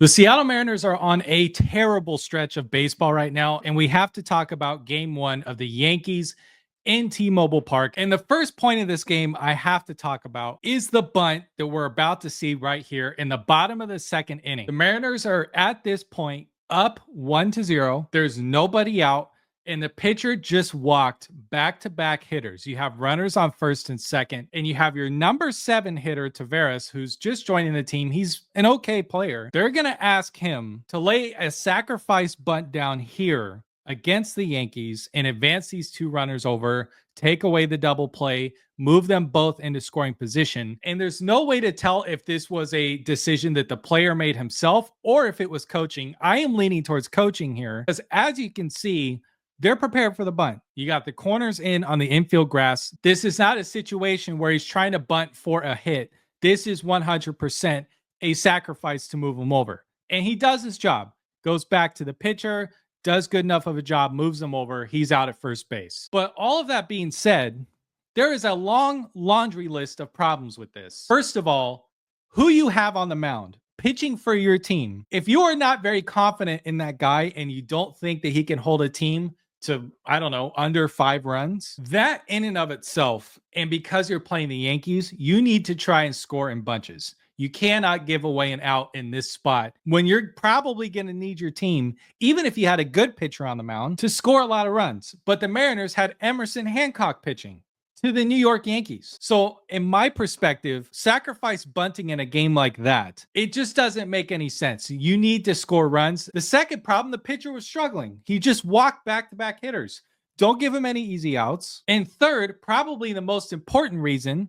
The Seattle Mariners are on a terrible stretch of baseball right now, and we have to talk about game one of the Yankees in T-Mobile Park. And the first point of this game I have to talk about is the bunt that we're about to see right here in the bottom of the second inning. The Mariners are at this point up 1-0. There's nobody out. And the pitcher just walked back-to-back hitters. You have runners on first and second, and you have your number 7 hitter, Taveras, who's just joining the team. He's an okay player. They're going to ask him to lay a sacrifice bunt down here against the Yankees and advance these 2 runners over, take away the double play, move them both into scoring position. And there's no way to tell if this was a decision that the player made himself or if it was coaching. I am leaning towards coaching here because, as you can see, they're prepared for the bunt. You got the corners in on the infield grass. This is not a situation where he's trying to bunt for a hit. This is 100% a sacrifice to move him over. And he does his job. Goes back to the pitcher, does good enough of a job, moves him over. He's out at first base. But all of that being said, there is a long laundry list of problems with this. First of all, who you have on the mound pitching for your team. If you are not very confident in that guy and you don't think that he can hold a team to, I don't know, under 5 runs, that in and of itself, and because you're playing the Yankees, you need to try and score in bunches. You cannot give away an out in this spot when you're probably going to need your team, even if you had a good pitcher on the mound, to score a lot of runs. But the Mariners had Emerson Hancock pitching to the New York Yankees. So in my perspective, sacrifice bunting in a game like that, it just doesn't make any sense. You need to score runs. The second problem, the pitcher was struggling. He just walked back-to-back hitters. Don't give him any easy outs. And third, probably the most important reason,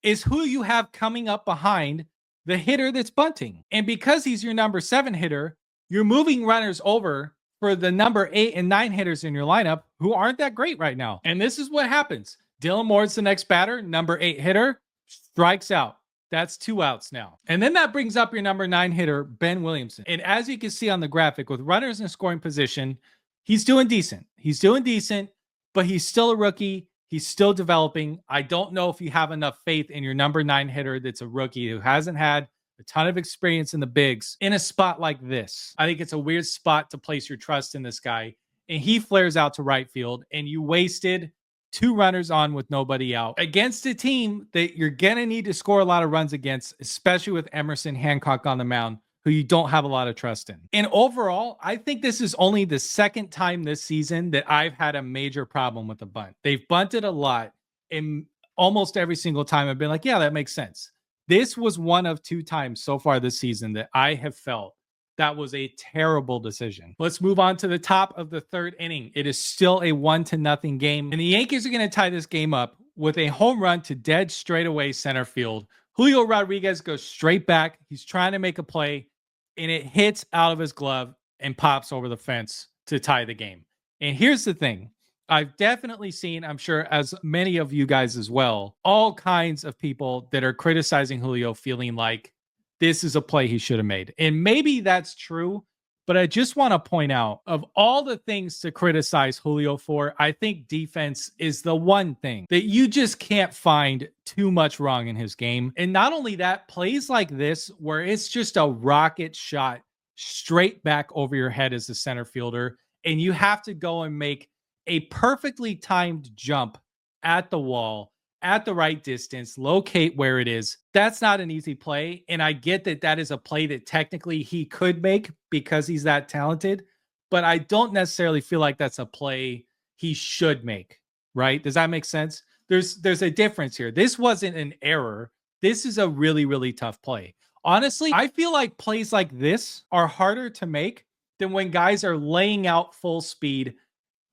is who you have coming up behind the hitter that's bunting. And because he's your number 7 hitter, you're moving runners over for the number 8 and 9 hitters in your lineup who aren't that great right now. And this is what happens. Dylan Moore's the next batter, number 8 hitter, strikes out. That's 2 outs now. And then that brings up your number 9 hitter, Ben Williamson. And as you can see on the graphic, with runners in scoring position, he's doing decent. He's doing decent, but he's still a rookie. He's still developing. I don't know if you have enough faith in your number 9 hitter that's a rookie who hasn't had a ton of experience in the bigs in a spot like this. I think it's a weird spot to place your trust in this guy. And he flares out to right field, and you wasted 2 runners on with nobody out against a team that you're going to need to score a lot of runs against, especially with Emerson Hancock on the mound, who you don't have a lot of trust in. And overall, I think this is only the second time this season that I've had a major problem with the bunt. They've bunted a lot, and almost every single time I've been like, yeah, that makes sense. This was one of 2 times so far this season that I have felt that was a terrible decision. Let's move on to the top of the 3rd inning. It is still a 1-0 game, and the Yankees are going to tie this game up with a home run to dead straightaway center field. Julio Rodriguez goes straight back. He's trying to make a play, and it hits out of his glove and pops over the fence to tie the game. And here's the thing. I've definitely seen, I'm sure as many of you guys as well, all kinds of people that are criticizing Julio, feeling like this is a play he should have made. And maybe that's true, but I just want to point out, of all the things to criticize Julio for, I think defense is the one thing that you just can't find too much wrong in his game. And not only that, plays like this, where it's just a rocket shot straight back over your head as the center fielder, and you have to go and make a perfectly timed jump at the wall at the right distance, locate where it is. That's not an easy play. And I get that that is a play that technically he could make because he's that talented, but I don't necessarily feel like that's a play he should make, right? Does that make sense? There's a difference here. This wasn't an error. This is a really, really tough play. Honestly, I feel like plays like this are harder to make than when guys are laying out full speed,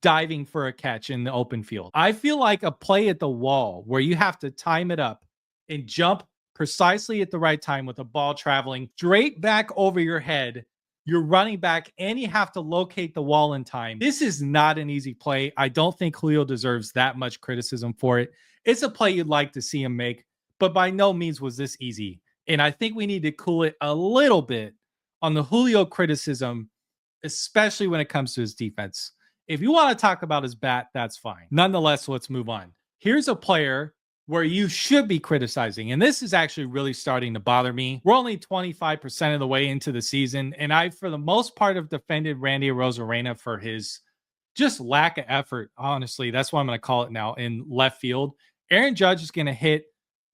diving for a catch in the open field. I feel like a play at the wall where you have to time it up and jump precisely at the right time with the ball traveling straight back over your head. You're running back and you have to locate the wall in time. This is not an easy play. I don't think Julio deserves that much criticism for it. It's a play you'd like to see him make, but by no means was this easy. And I think we need to cool it a little bit on the Julio criticism, especially when it comes to his defense. If you want to talk about his bat, that's fine. Nonetheless, let's move on. Here's a player where you should be criticizing. And this is actually really starting to bother me. We're only 25% of the way into the season. And I, for the most part, have defended Randy Arozarena for his just lack of effort. Honestly, that's what I'm going to call it now in left field. Aaron Judge is going to hit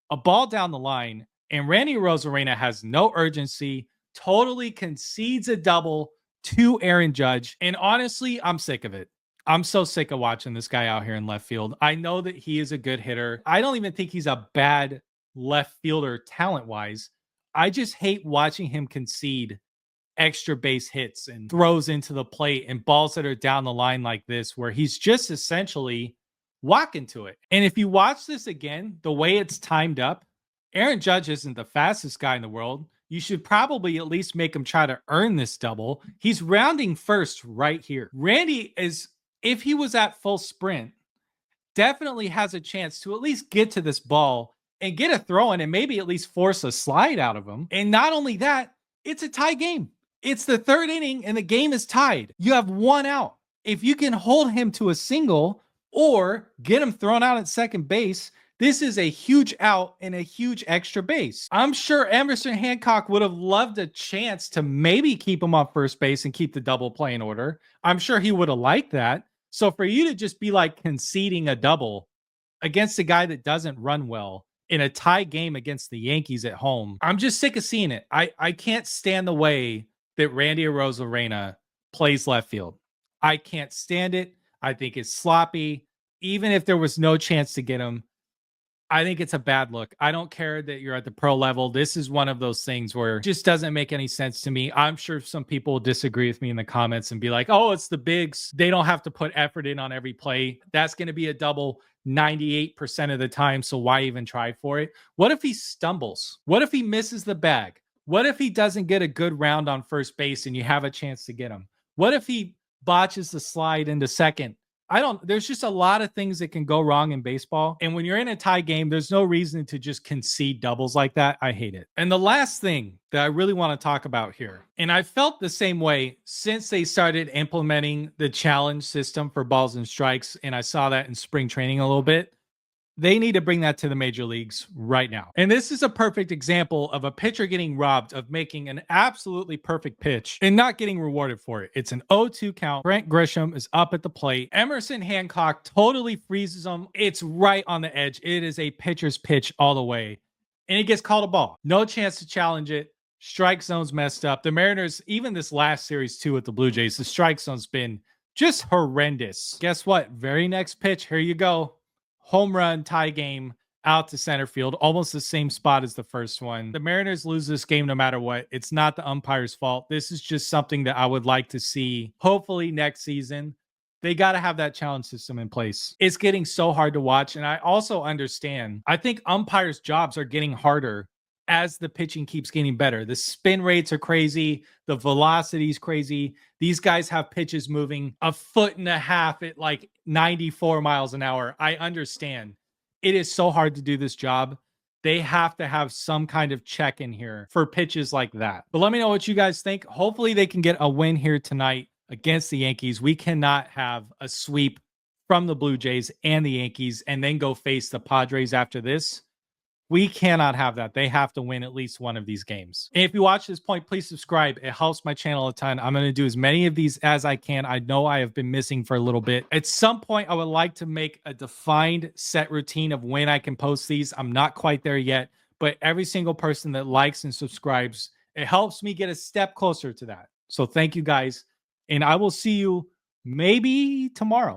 a ball down the line, and Randy Arozarena has no urgency, totally concedes a double to Aaron Judge. And honestly, I'm sick of it. I'm so sick of watching this guy out here in left field. I know that he is a good hitter. I don't even think he's a bad left fielder talent wise. I just hate watching him concede extra base hits and throws into the plate and balls that are down the line like this, where he's just essentially walking to it. And if you watch this again, the way it's timed up, Aaron Judge isn't the fastest guy in the world. You should probably at least make him try to earn this double. He's rounding first right here. Randy is, if he was at full sprint, definitely has a chance to at least get to this ball and get a throw in and maybe at least force a slide out of him. And not only that, it's a tie game. It's the third inning and the game is tied. You have one out. If you can hold him to a single or get him thrown out at second base, this is a huge out and a huge extra base. I'm sure Emerson Hancock would have loved a chance to maybe keep him on first base and keep the double play in order. I'm sure he would have liked that. So for you to just be like conceding a double against a guy that doesn't run well in a tie game against the Yankees at home, I'm just sick of seeing it. I can't stand the way that Randy Arozarena plays left field. I can't stand it. I think it's sloppy. Even if there was no chance to get him, I think it's a bad look. I don't care that you're at the pro level. This is one of those things where it just doesn't make any sense to me. I'm sure some people disagree with me in the comments and be like, oh, it's the bigs. They don't have to put effort in on every play. That's going to be a double 98% of the time. So why even try for it? What if he stumbles? What if he misses the bag? What if he doesn't get a good round on first base and you have a chance to get him? What if he botches the slide into second? There's just a lot of things that can go wrong in baseball. And when you're in a tie game, there's no reason to just concede doubles like that. I hate it. And the last thing that I really want to talk about here, and I felt the same way since they started implementing the challenge system for balls and strikes. And I saw that in spring training a little bit. They need to bring that to the major leagues right now. And this is a perfect example of a pitcher getting robbed of making an absolutely perfect pitch and not getting rewarded for it. It's an 0-2 count. Brent Grisham is up at the plate. Emerson Hancock totally freezes him. It's right on the edge. It is a pitcher's pitch all the way. And it gets called a ball. No chance to challenge it. Strike zone's messed up. The Mariners, even this last series too with the Blue Jays, the strike zone's been just horrendous. Guess what? Very next pitch. Here you go. Home run, tie game, out to center field, almost the same spot as the first one. The Mariners lose this game no matter what. It's not the umpire's fault. This is just something that I would like to see, hopefully next season. They got to have that challenge system in place. It's getting so hard to watch. And I also understand, I think umpires' jobs are getting harder as the pitching keeps getting better. The spin rates are crazy. The velocity is crazy. These guys have pitches moving 1.5 feet at like 94 miles an hour. I understand. It is so hard to do this job. They have to have some kind of check in here for pitches like that. But let me know what you guys think. Hopefully they can get a win here tonight against the Yankees. We cannot have a sweep from the Blue Jays and the Yankees and then go face the Padres after this. We cannot have that. They have to win at least one of these games. And if you watch this point, please subscribe. It helps my channel a ton. I'm going to do as many of these as I can. I know I have been missing for a little bit. At some point, I would like to make a defined set routine of when I can post these. I'm not quite there yet, but every single person that likes and subscribes, it helps me get a step closer to that. So thank you guys. And I will see you maybe tomorrow.